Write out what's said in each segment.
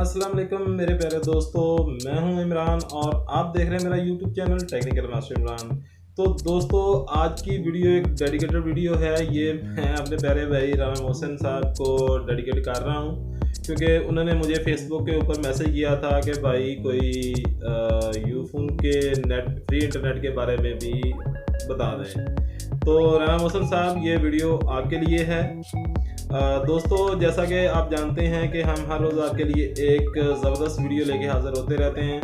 अस्सलाम वालेकुम मेरे प्यारे दोस्तों, मैं हूं इमरान और आप देख रहे हैं मेरा YouTube channel technical master Imran. तो दोस्तों आज की वीडियो एक डेडिकेटेड वीडियो है। ये मैं अपने प्यारे भाई राम साहब को डेडिकेट कर रहा हूं क्योंकि उन्होंने मुझे फेसबुक के ऊपर मैसेज किया था कि भाई कोई यूफोन के फ्री इंटरनेट के बारे में भी बता दें। तो राम साहब ये वीडियो आपके लिए है। दोस्तों जैसा कि आप जानते हैं कि हम हर रोज़ आपके लिए एक ज़बरदस्त वीडियो लेके हाज़िर होते रहते हैं।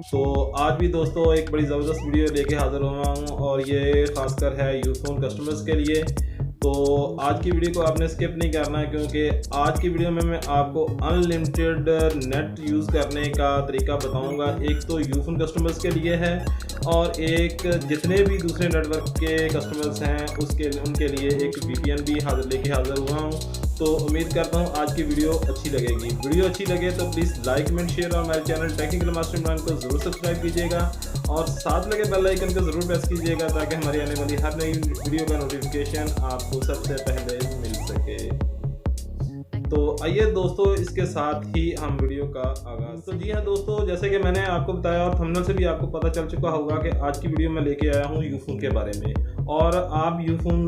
तो आज भी दोस्तों एक बड़ी ज़बरदस्त वीडियो लेके हाज़िर हुआ हूँ और ये ख़ासकर है यूफोन कस्टमर्स के लिए। तो आज की वीडियो को आपने स्किप नहीं करना है क्योंकि आज की वीडियो में मैं आपको अनलिमिटेड नेट यूज़ करने का तरीका बताऊंगा। एक तो यूफोन कस्टमर्स के लिए है और एक जितने भी दूसरे नेटवर्क के कस्टमर्स हैं उनके लिए एक VPN भी लेके हाज़िर हुआ हूँ। तो उम्मीद करता हूँ आज की वीडियो अच्छी लगेगी। वीडियो अच्छी लगे तो प्लीज़ लाइक कमेंट शेयर और हमारे चैनल टेक्निकल मास्टर इमरान को ज़रूर सब्सक्राइब कीजिएगा और साथ लगे बेल आइकन को ज़रूर प्रेस कीजिएगा ताकि हमारी आने वाली हर नई वीडियो का नोटिफिकेशन आपको सबसे पहले मिल सके। तो आइए दोस्तों इसके साथ ही हम वीडियो का आगाज़। तो जी हाँ दोस्तों, जैसे कि मैंने आपको बताया और थंबनेल से भी आपको पता चल चुका होगा कि आज की वीडियो में लेके आया हूँ यूफोन के बारे में और आप यूफोन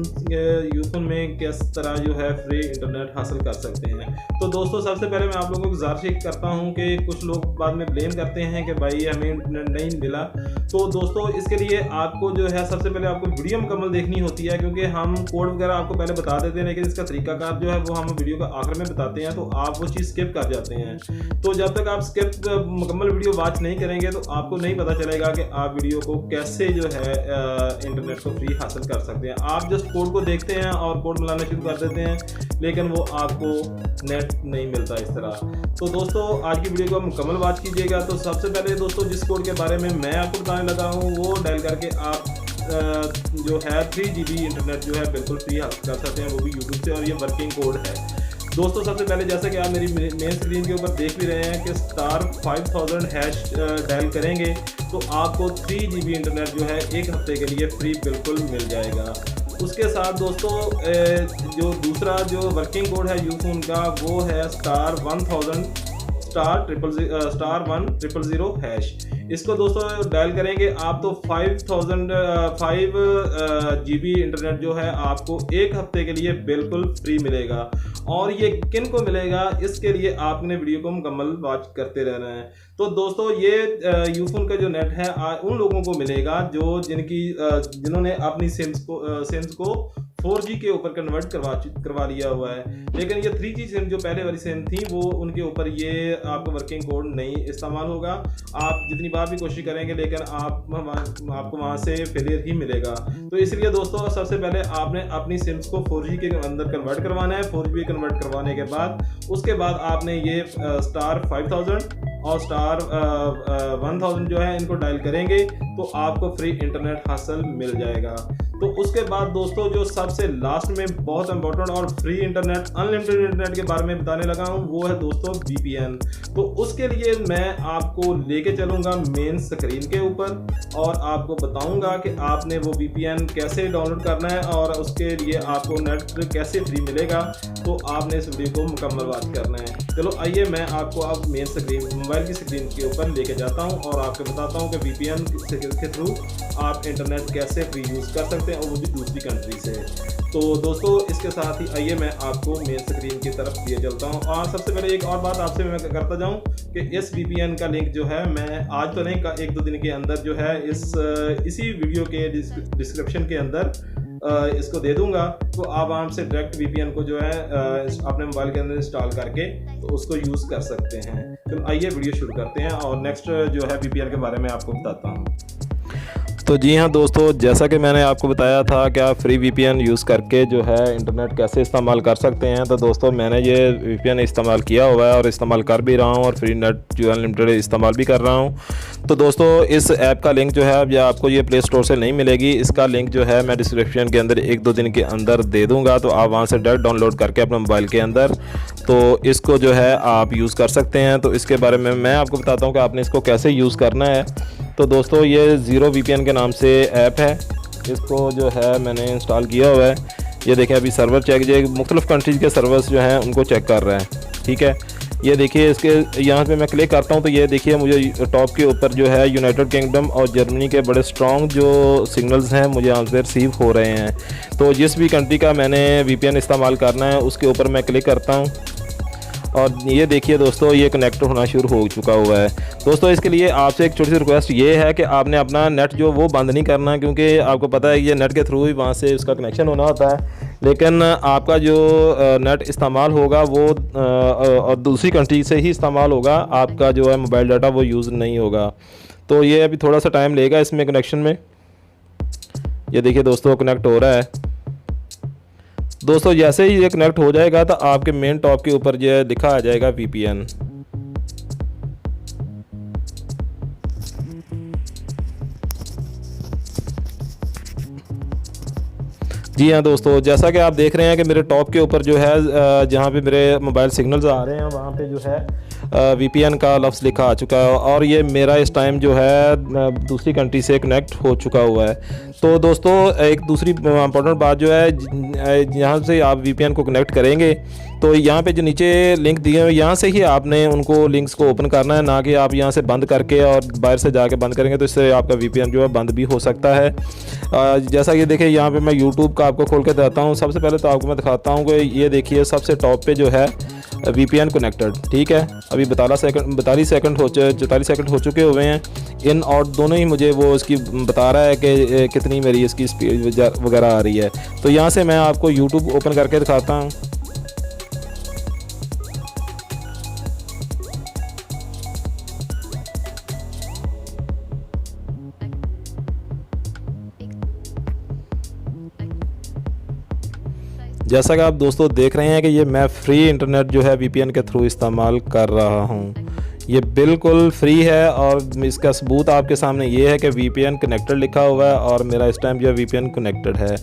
में किस तरह जो है फ्री इंटरनेट हासिल कर सकते हैं। तो दोस्तों सबसे पहले मैं आप लोगों को गुजारिश करता हूं कि कुछ लोग बाद में ब्लेम करते हैं कि भाई हमें इंटरनेट नहीं मिला। तो दोस्तों इसके लिए आपको जो है सबसे पहले आपको वीडियो मुकम्मल देखनी होती है क्योंकि हम कोड वगैरह आपको पहले बता देते हैं लेकिन इसका तरीकाकार जो है वो हम वीडियो का आखिर में बताते हैं, तो आप वो चीज़ स्किप कर जाते हैं। तो जब तक आप मुकम्मल वीडियो वॉच नहीं करेंगे तो आपको नहीं पता चलेगा कि आप वीडियो को कैसे जो है इंटरनेट को फ्री हासिल कर सकते हैं। आप जस्ट कोड को देखते हैं और कोड मिलाना शुरू कर देते हैं लेकिन वो आपको नेट नहीं मिलता इस तरह। तो दोस्तों आज की वीडियो को मुकम्मल वॉच कीजिएगा। तो सबसे पहले दोस्तों जिस कोड के बारे में मैं आपको बताने लगा हूँ वो डायल करके आप जो है 3 GB इंटरनेट जो है बिल्कुल फ्री हासिल कर सकते हैं, वो भी यूट्यूब से, और ये वर्किंग कोड है। दोस्तों सबसे पहले जैसे कि आप मेरी मेन स्क्रीन के ऊपर देख भी रहे हैं कि *5000# डायल करेंगे तो आपको 3 GB इंटरनेट जो है एक हफ्ते के लिए फ्री बिल्कुल मिल जाएगा। उसके साथ दोस्तों जो दूसरा जो वर्किंग कोड है यूफोन का वो है *1000*100#। इसको दोस्तों डायल करेंगे आप तो 5 GB इंटरनेट जो है आपको एक हफ्ते के लिए बिल्कुल फ्री मिलेगा। और ये किन को मिलेगा इसके लिए आपने वीडियो को मुकम्मल वॉच करते रहना है। तो दोस्तों ये यूफोन का जो नेट है उन लोगों को मिलेगा जिन्होंने अपनी सिम्स को 4G के ऊपर कन्वर्ट करवा लिया हुआ है, लेकिन ये 3G सिम जो पहले वाली सिम थी वो उनके ऊपर ये आपका वर्किंग कोड नहीं इस्तेमाल होगा। आप जितनी बार भी कोशिश करेंगे लेकिन आपको वहाँ से फेलियर ही मिलेगा। तो इसलिए दोस्तों सबसे पहले आपने अपनी सिम्स को 4G के अंदर कन्वर्ट करवाना है। 4G कन्वर्ट करवाने के बाद उसके बाद आपने ये *5000 और *1000 जो है इनको डायल करेंगे तो आपको फ्री इंटरनेट हासिल मिल जाएगा। तो उसके बाद दोस्तों जो सबसे लास्ट में बहुत इंपॉर्टेंट और फ्री इंटरनेट अनलिमिटेड इंटरनेट के बारे में बताने लगा हूँ वो है दोस्तों VPN। तो उसके लिए मैं आपको लेके चलूँगा मेन स्क्रीन के ऊपर और आपको बताऊँगा कि आपने वो VPN कैसे डाउनलोड करना है और उसके लिए आपको नेट कैसे फ्री मिलेगा। तो आपने इस वीडियो को मुकम्मल वॉच करना है। चलो आइए मैं आपको अब मेन स्क्रीन मोबाइल की स्क्रीन के ऊपर लेके जाता हूँ और आपको बताता हूँ कि VPN के थ्रू आप इंटरनेट कैसे फ्री यूज़ कर सकते हैं और वो भी दूसरी कंट्री से। तो दोस्तों इसके साथ ही आइए मैं आपको मेन स्क्रीन की तरफ लिए चलता हूँ। और सबसे पहले एक और बात आपसे मैं करता जाऊँ कि इस VPN का लिंक जो है मैं आज तो नहीं 1-2 दिन के अंदर जो है इसी वीडियो के डिस्क्रिप्शन के अंदर इसको दे दूंगा। तो आप आराम से डायरेक्ट VPN को जो है अपने मोबाइल के अंदर इंस्टॉल करके तो उसको यूज़ कर सकते हैं। तो आइए वीडियो शुरू करते हैं और नेक्स्ट जो है VPN के बारे में आपको बताता हूँ। तो जी हाँ दोस्तों, जैसा कि मैंने आपको बताया था कि आप फ्री VPN यूज़ करके जो है इंटरनेट कैसे इस्तेमाल कर सकते हैं। तो दोस्तों मैंने ये VPN इस्तेमाल किया हुआ है और इस्तेमाल कर भी रहा हूँ और फ्री नेट जो अनलिमिटेड इस्तेमाल भी कर रहा हूँ। तो दोस्तों इस ऐप का लिंक जो है अब आपको ये प्ले स्टोर से नहीं मिलेगी। इसका लिंक जो है मैं डिस्क्रिप्शन के अंदर 1-2 दिन के अंदर दे दूँगा। तो आप वहाँ से डायरेक्ट डाउनलोड करके अपने मोबाइल के अंदर तो इसको जो है आप यूज़ कर सकते हैं। तो इसके बारे में मैं आपको बताता हूँ कि आपने इसको कैसे यूज़ करना है। तो दोस्तों ये ज़ीरो VPN के नाम से ऐप है, इसको जो है मैंने इंस्टॉल किया हुआ है। ये देखें अभी सर्वर चेक जो मुख्तलिफ़ कंट्रीज़ के सर्वर्स जो हैं उनको चेक कर रहे हैं, ठीक है। ये देखिए इसके यहाँ पे मैं क्लिक करता हूँ तो ये देखिए मुझे टॉप के ऊपर जो है यूनाइटेड किंगडम और जर्मनी के बड़े स्ट्रॉन्ग जो सिग्नल्स हैं मुझे यहाँ से रिसीव हो रहे हैं। तो जिस भी कंट्री का मैंने VPN इस्तेमाल करना है उसके ऊपर मैं क्लिक करता हूँ और ये देखिए दोस्तों ये कनेक्ट होना शुरू हो चुका हुआ है। दोस्तों इसके लिए आपसे एक छोटी सी रिक्वेस्ट ये है कि आपने अपना नेट जो वो बंद नहीं करना, क्योंकि आपको पता है ये नेट के थ्रू ही वहाँ से उसका कनेक्शन होना होता है, लेकिन आपका जो नेट इस्तेमाल होगा वो और दूसरी कंट्री से ही इस्तेमाल होगा, आपका जो है मोबाइल डाटा वो यूज़ नहीं होगा। तो ये अभी थोड़ा सा टाइम लेगा इसमें कनेक्शन में। ये देखिए दोस्तों कनेक्ट हो रहा है। दोस्तों जैसे ही ये कनेक्ट हो जाएगा तो आपके मेन टॉप के ऊपर जो है लिखा आ जाएगा VPN। जी हाँ दोस्तों, जैसा कि आप देख रहे हैं कि मेरे टॉप के ऊपर जो है जहाँ पे मेरे मोबाइल सिग्नल्स आ रहे हैं वहाँ पे जो है VPN का लफ्ज़ लिखा आ चुका है और ये मेरा इस टाइम जो है दूसरी कंट्री से कनेक्ट हो चुका हुआ है। तो दोस्तों एक दूसरी इम्पोर्टेंट बात जो है, यहाँ से आप VPN को कनेक्ट करेंगे तो यहाँ पे जो नीचे लिंक दिए हुए यहाँ से ही आपने उनको लिंक्स को ओपन करना है, ना कि आप यहाँ से बंद करके और बाहर से जाके बंद करेंगे तो इससे आपका VPN जो है बंद भी हो सकता है। जैसा कि देखिए यहाँ पे मैं YouTube का आपको खोल के दिखाता हूँ। सबसे पहले तो आपको मैं दिखाता हूँ कि ये देखिए सबसे टॉप पे जो है VPN कनेक्टेड, ठीक है। अभी 42 सेकंड हो चुके हुए हैं। इन आउट दोनों ही मुझे वो इसकी बता रहा है कि कितनी मेरी इसकी स्पीड वगैरह आ रही है। तो यहाँ से मैं आपको YouTube ओपन करके दिखाता हूँ। जैसा कि आप दोस्तों देख रहे हैं कि ये मैं फ्री इंटरनेट जो है VPN के थ्रू इस्तेमाल कर रहा हूँ। ये बिल्कुल फ्री है और इसका सबूत आपके सामने ये है कि VPN कनेक्टेड लिखा हुआ है और मेरा इस टाइम जो है VPN कनेक्टेड है।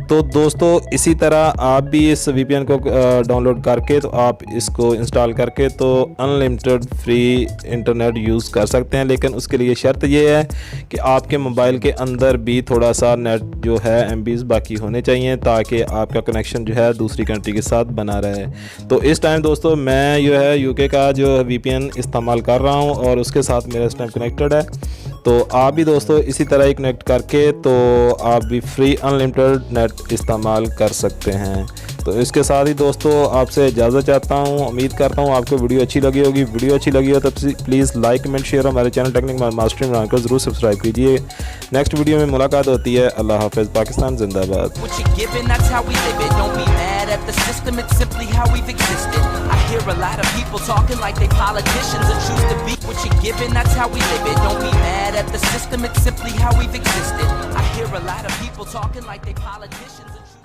तो दोस्तों इसी तरह आप भी इस VPN को डाउनलोड करके तो आप इसको इंस्टॉल करके तो अनलिमिटेड फ्री इंटरनेट यूज़ कर सकते हैं, लेकिन उसके लिए शर्त ये है कि आपके मोबाइल के अंदर भी थोड़ा सा नेट जो है MBs बाकी होने चाहिए ताकि आपका कनेक्शन जो है दूसरी कंट्री के साथ बना रहे। तो इस टाइम दोस्तों मैं जो है UK का जो VPN इस्तेमाल कर रहा हूं और उसके साथ मेरा इस टाइम कनेक्टेड है। तो आप भी दोस्तों इसी तरह ही कनेक्ट करके तो आप भी फ्री अनलिमिटेड नेट इस्तेमाल कर सकते हैं। तो इसके साथ ही दोस्तों आपसे इजाज़त चाहता हूँ। उम्मीद करता हूँ आपको वीडियो अच्छी लगी होगी। वीडियो अच्छी लगी हो तो प्लीज़ लाइक कमेंट शेयर हमारे चैनल टेक्निक मास्टर इमरान को ज़रूर सब्सक्राइब कीजिए। नेक्स्ट वीडियो में मुलाकात होती है। अल्लाह हाफ़िज़। पाकिस्तान जिंदाबाद। At the system, it's simply how we've existed. I hear a lot of people talking like they politicians and choose to be what you're given, that's how we live it. Don't be mad at the system, it's simply how we've existed. I hear a lot of people talking like they politicians and choose